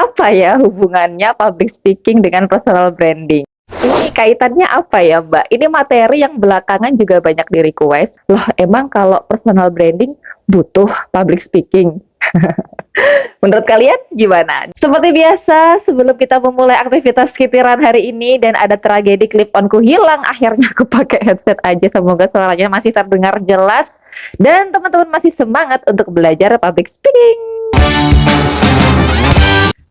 Apa ya hubungannya public speaking dengan personal branding? Ini kaitannya apa ya, Mbak? Ini materi yang belakangan juga banyak di-request. Loh, emang kalau personal branding butuh public speaking? Menurut kalian gimana? Seperti biasa, sebelum kita memulai aktivitas sekitaran hari ini dan ada tragedi clip onku hilang, akhirnya aku pakai headset aja. Semoga suaranya masih terdengar jelas dan teman-teman masih semangat untuk belajar public speaking.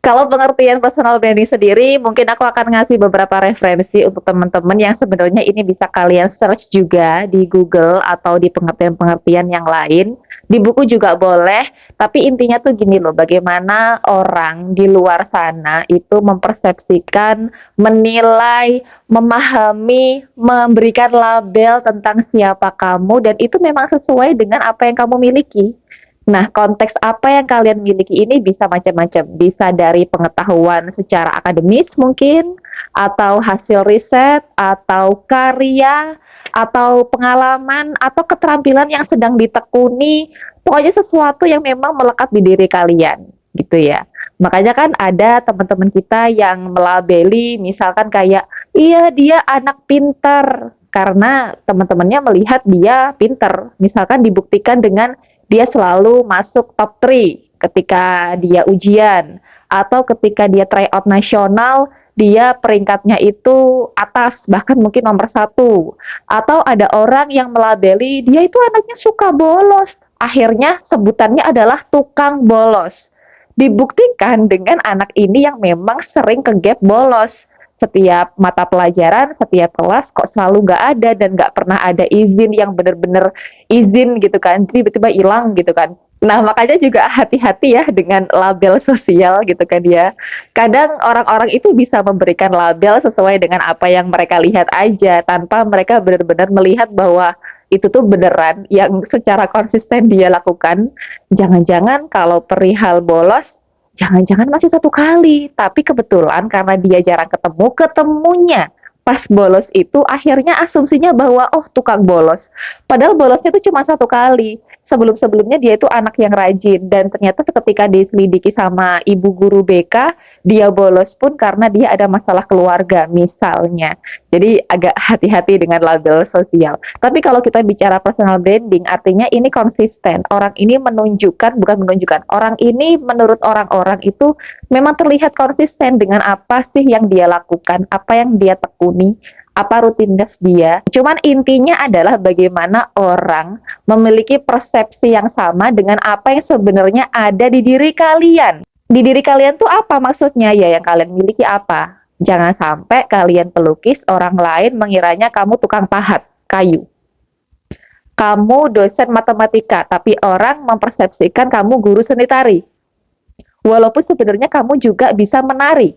Kalau pengertian personal branding sendiri, mungkin aku akan ngasih beberapa referensi untuk teman-teman yang sebenarnya ini bisa kalian search juga di Google atau di pengertian-pengertian yang lain. Di buku juga boleh, tapi intinya tuh gini loh, bagaimana orang di luar sana itu mempersepsikan, menilai, memahami, memberikan label tentang siapa kamu dan itu memang sesuai dengan apa yang kamu miliki. Nah, konteks apa yang kalian miliki ini bisa macam-macam. Bisa dari pengetahuan secara akademis mungkin, atau hasil riset, atau karya, atau pengalaman, atau keterampilan yang sedang ditekuni. Pokoknya sesuatu yang memang melekat di diri kalian, gitu ya. Makanya kan ada teman-teman kita yang melabeli misalkan kayak, iya dia anak pintar, karena teman-temannya melihat dia pintar. Misalkan dibuktikan dengan dia selalu masuk top 3 ketika dia ujian atau ketika dia tryout nasional dia peringkatnya itu atas bahkan mungkin nomor 1 atau ada orang yang melabeli dia itu anaknya suka bolos akhirnya sebutannya adalah tukang bolos dibuktikan dengan anak ini yang memang sering ke gap bolos setiap mata pelajaran, setiap kelas kok selalu nggak ada dan nggak pernah ada izin yang benar-benar izin gitu kan, tiba-tiba hilang gitu kan. Nah, makanya juga hati-hati ya dengan label sosial gitu kan ya. Kadang orang-orang itu bisa memberikan label sesuai dengan apa yang mereka lihat aja tanpa mereka benar-benar melihat bahwa itu tuh beneran yang secara konsisten dia lakukan. Jangan-jangan kalau perihal bolos jangan-jangan masih 1 kali, tapi kebetulan karena dia jarang ketemu, ketemunya pas bolos itu akhirnya asumsinya bahwa oh tukang bolos. Padahal bolosnya itu cuma 1 kali. Sebelum-sebelumnya dia itu anak yang rajin dan ternyata ketika diselidiki sama ibu guru BK, dia bolos pun karena dia ada masalah keluarga misalnya. Jadi agak hati-hati dengan label sosial. Tapi kalau kita bicara personal branding, artinya ini konsisten. Orang ini menunjukkan, bukan menunjukkan, orang ini menurut orang-orang itu memang terlihat konsisten dengan apa sih yang dia lakukan, apa yang dia tekuni, apa rutinitas dia. Cuman intinya adalah bagaimana orang memiliki persepsi yang sama dengan apa yang sebenarnya ada di diri kalian. Di diri kalian tuh apa maksudnya? Ya yang kalian miliki apa? Jangan sampai kalian pelukis, orang lain mengiranya kamu tukang pahat kayu. Kamu dosen matematika, tapi orang mempersepsikan kamu guru seni tari. Walaupun sebenarnya kamu juga bisa menari.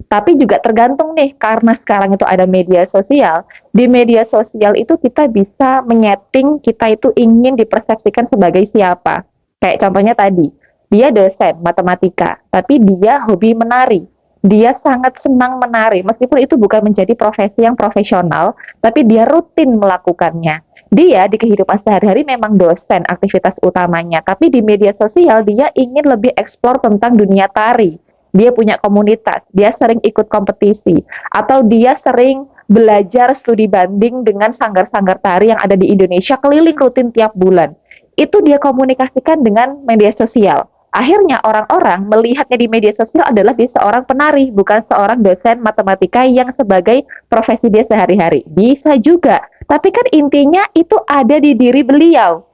Tapi juga tergantung nih, karena sekarang itu ada media sosial. Di media sosial itu kita bisa menyeting kita itu ingin dipersepsikan sebagai siapa. Kayak contohnya tadi, dia dosen matematika, tapi dia hobi menari. Dia sangat senang menari, meskipun itu bukan menjadi profesi yang profesional, tapi dia rutin melakukannya. Dia di kehidupan sehari-hari memang dosen aktivitas utamanya, tapi di media sosial dia ingin lebih eksplor tentang dunia tari. Dia punya komunitas, dia sering ikut kompetisi, atau dia sering belajar studi banding dengan sanggar-sanggar tari yang ada di Indonesia keliling rutin tiap bulan. Itu dia komunikasikan dengan media sosial. Akhirnya orang-orang melihatnya di media sosial adalah dia seorang penari, bukan seorang dosen matematika yang sebagai profesi dia sehari-hari. Bisa juga, tapi kan intinya itu ada di diri beliau.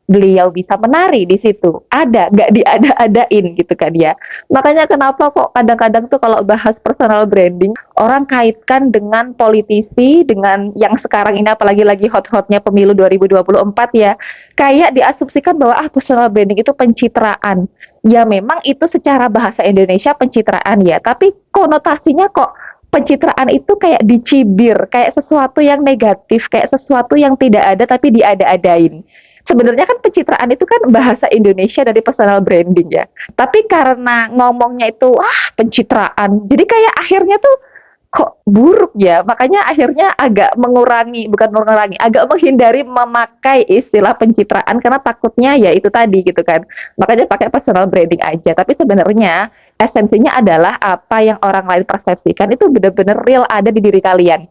Beliau bisa menari di situ, ada, nggak diada-adain gitu kan ya. Makanya kenapa kok kadang-kadang tuh kalau bahas personal branding, orang kaitkan dengan politisi, dengan yang sekarang ini apalagi lagi hot-hotnya pemilu 2024 ya, kayak diasumsikan bahwa personal branding itu pencitraan. Ya memang itu secara bahasa Indonesia pencitraan ya, tapi konotasinya kok pencitraan itu kayak dicibir, kayak sesuatu yang negatif, kayak sesuatu yang tidak ada tapi diada-adain. Sebenarnya kan pencitraan itu kan bahasa Indonesia dari personal branding ya. Tapi karena ngomongnya itu pencitraan, jadi kayak akhirnya tuh kok buruk ya. Makanya akhirnya agak mengurangi, bukan mengurangi, agak menghindari memakai istilah pencitraan karena takutnya ya itu tadi gitu kan. Makanya pakai personal branding aja. Tapi sebenarnya Esensinya adalah apa yang orang lain persepsikan itu benar-benar real ada di diri kalian.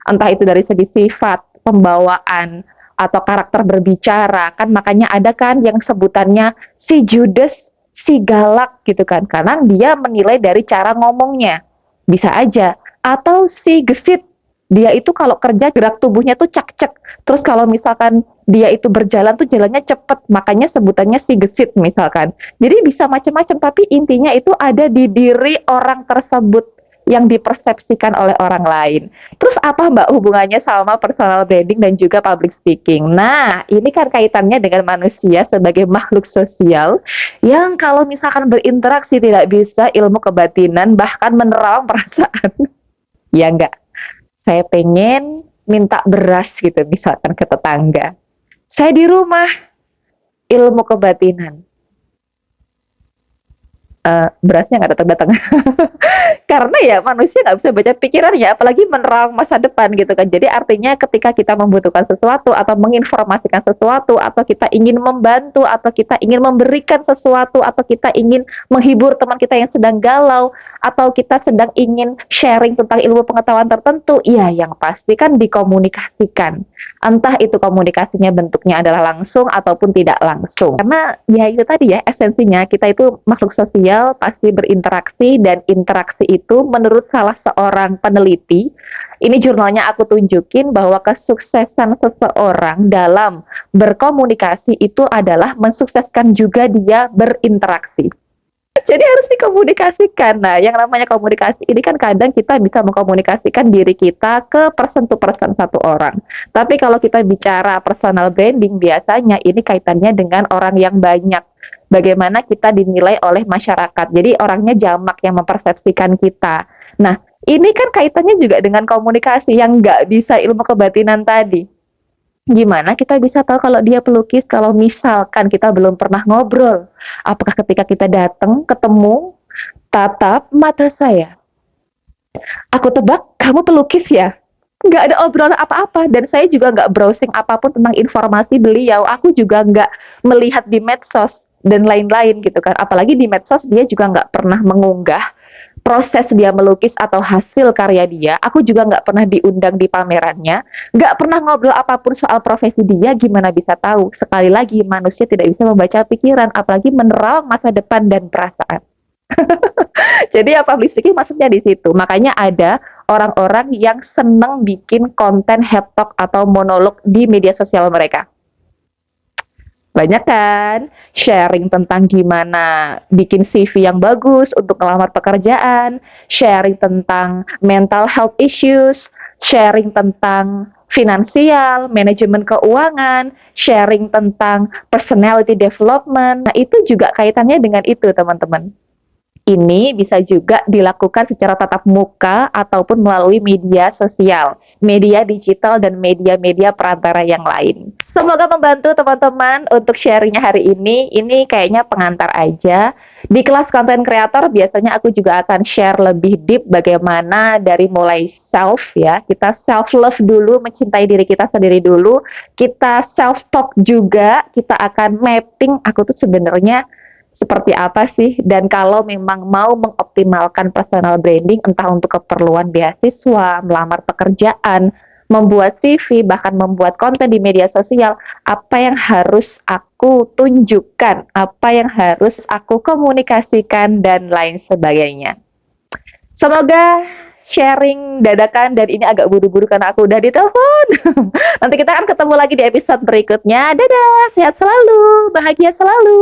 Entah itu dari segi sifat, pembawaan, atau karakter berbicara. Kan makanya ada kan yang sebutannya si Judes, si galak gitu kan. Karena dia menilai dari cara ngomongnya. Bisa aja. Atau si gesit, dia itu kalau kerja gerak tubuhnya tuh cak-cek. Terus kalau misalkan dia itu berjalan tuh jalannya cepet, makanya sebutannya si gesit misalkan. Jadi bisa macam-macam, tapi intinya itu ada di diri orang tersebut yang dipersepsikan oleh orang lain. Terus apa Mbak hubungannya sama personal branding dan juga public speaking? Nah, ini kan kaitannya dengan manusia sebagai makhluk sosial yang kalau misalkan berinteraksi tidak bisa ilmu kebatinan bahkan menerawang perasaan. Ya enggak, saya pengen minta beras gitu misalkan ke tetangga. Saya di rumah, ilmu kebatinan. Berasnya nggak datang-datang. Karena ya manusia nggak bisa baca pikiran ya, apalagi menerang masa depan gitu kan. Jadi artinya ketika kita membutuhkan sesuatu atau menginformasikan sesuatu atau kita ingin membantu atau kita ingin memberikan sesuatu atau kita ingin menghibur teman kita yang sedang galau atau kita sedang ingin sharing tentang ilmu pengetahuan tertentu, ya yang pasti kan dikomunikasikan. Entah itu komunikasinya bentuknya adalah langsung ataupun tidak langsung. Karena ya itu tadi ya esensinya kita itu makhluk sosial pasti berinteraksi dan interaksi itu menurut salah seorang peneliti, ini jurnalnya aku tunjukin bahwa kesuksesan seseorang dalam berkomunikasi itu adalah mensukseskan juga dia berinteraksi. Jadi harus dikomunikasikan. Nah, yang namanya komunikasi ini kan kadang kita bisa mengkomunikasikan diri kita ke person to person satu orang. Tapi kalau kita bicara personal branding, biasanya ini kaitannya dengan orang yang banyak. Bagaimana kita dinilai oleh masyarakat. Jadi orangnya jamak yang mempersepsikan kita. Nah, ini kan kaitannya juga dengan komunikasi yang nggak bisa ilmu kebatinan tadi. Gimana kita bisa tahu kalau dia pelukis kalau misalkan kita belum pernah ngobrol? Apakah ketika kita datang, ketemu, tatap mata saya, aku tebak kamu pelukis ya? Nggak ada obrolan apa-apa dan saya juga nggak browsing apapun tentang informasi beliau. Aku juga nggak melihat di medsos dan lain-lain gitu kan. Apalagi di medsos dia juga nggak pernah mengunggah proses dia melukis atau hasil karya dia. Aku juga nggak pernah diundang di pamerannya, nggak pernah ngobrol apapun soal profesi dia. Gimana bisa tahu? Sekali lagi manusia tidak bisa membaca pikiran, apalagi menerawang masa depan dan perasaan. Jadi ya public speaking maksudnya di situ. Makanya ada orang-orang yang seneng bikin konten head talk atau monolog di media sosial mereka. Banyak kan sharing tentang gimana bikin CV yang bagus untuk melamar pekerjaan, sharing tentang mental health issues, sharing tentang finansial, manajemen keuangan, sharing tentang personality development. Nah, itu juga kaitannya dengan itu, teman-teman. Ini bisa juga dilakukan secara tatap muka ataupun melalui media sosial, media digital, dan media-media perantara yang lain. Semoga membantu teman-teman untuk sharingnya hari ini. Ini kayaknya pengantar aja. Di kelas konten kreator biasanya aku juga akan share lebih deep bagaimana dari mulai self ya. Kita self love dulu, mencintai diri kita sendiri dulu. Kita self talk juga. Kita akan mapping aku tuh sebenarnya seperti apa sih, dan kalau memang mau mengoptimalkan personal branding entah untuk keperluan beasiswa, melamar pekerjaan, membuat CV, bahkan membuat konten di media sosial, apa yang harus aku tunjukkan, apa yang harus aku komunikasikan, dan lain sebagainya. Semoga sharing dadakan dan ini agak buru-buru karena aku udah ditelepon. Nanti kita akan ketemu lagi di episode berikutnya. Dadah, sehat selalu, bahagia selalu.